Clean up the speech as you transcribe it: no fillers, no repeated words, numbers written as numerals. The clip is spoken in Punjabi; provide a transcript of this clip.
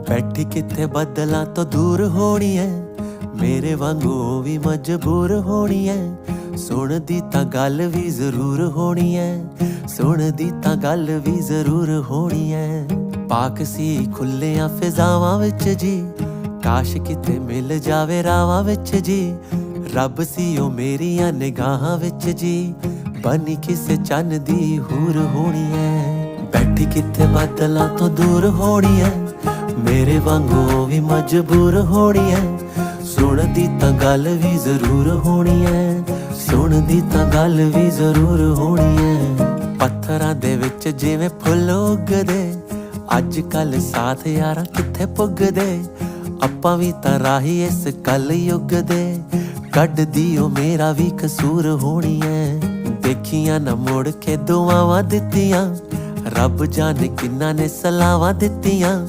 ਬੈਠੀ ਕਿੱਥੇ ਬੱਦਲਾਂ ਤੋਂ ਦੂਰ ਹੋਣੀ ਐ, ਮੇਰੇ ਵਾਂਗੂ ਉਹ ਵੀ ਮਜਬੂਰ ਹੋਣੀ ਐ। ਸੁਣਦੀ ਤਾਂ ਗੱਲ ਵੀ ਜ਼ਰੂਰ ਹੋਣੀ ਐ, ਸੁਣਦੀ ਤਾਂ ਗੱਲ ਵੀ ਜ਼ਰੂਰ ਹੋਣੀ ਐ। ਪਾਕ ਸੀ ਖੁੱਲਿਆਂ ਫਿਜ਼ਾਵਾਂ ਵਿੱਚ ਜੀ, ਕਾਸ਼ ਕਿਤੇ ਮਿਲ ਜਾਵੇ ਰਾਵਾਂ ਵਿੱਚ ਜੀ। ਰੱਬ ਸੀ ਉਹ ਮੇਰੀਆਂ ਨਿਗਾਹਾਂ ਵਿੱਚ ਜੀ, ਬਣੀ ਕਿਸੇ ਚੰਨ ਦੀ ਹੂਰ ਹੋਣੀ ਐ। ਬੈਠੀ ਕਿੱਥੇ ਬੱਦਲਾਂ ਤੋਂ ਦੂਰ ਹੋਣੀ ਐ, ਮੇਰੇ ਵਾਂਗੂ ਉਹ ਵੀ ਮਜਬੂਰ ਹੋਣੀ ਐ। ਸੁਣਦੀ ਤਾਂ ਗੱਲ ਵੀ ਜ਼ਰੂਰ ਹੋਣੀ ਐ, ਸੁਣਦੀ ਤਾਂ ਗੱਲ ਵੀ ਜ਼ਰੂਰ ਹੋਣੀ ਐ। ਪੱਥਰਾਂ ਦੇ ਵਿੱਚ ਜਿਵੇਂ ਫੁੱਲ ਉੱਗਦੇ, ਅੱਜ ਕੱਲ ਸਾਥ ਯਾਰਾਂ ਕਿੱਥੇ ਪੁੱਗਦੇ। ਆਪਾਂ ਵੀ ਤਾਂ ਰਾਹੀ ਇਸ ਕੱਲ ਯੁੱਗ ਦੇ, ਕੱਢਦੀ ਉਹ ਮੇਰਾ ਵੀ ਕਸੂਰ ਹੋਣੀ ਐ। ਦੇਖੀਆਂ ਨਾ ਮੁੜ ਕੇ ਦੁਆਵਾਂ ਦਿੱਤੀਆਂ, ਰੱਬ ਜਾਣੇ ਕਿੰਨਾ ਨੇ ਸਲਾਵਾਂ ਦਿੱਤੀਆਂ।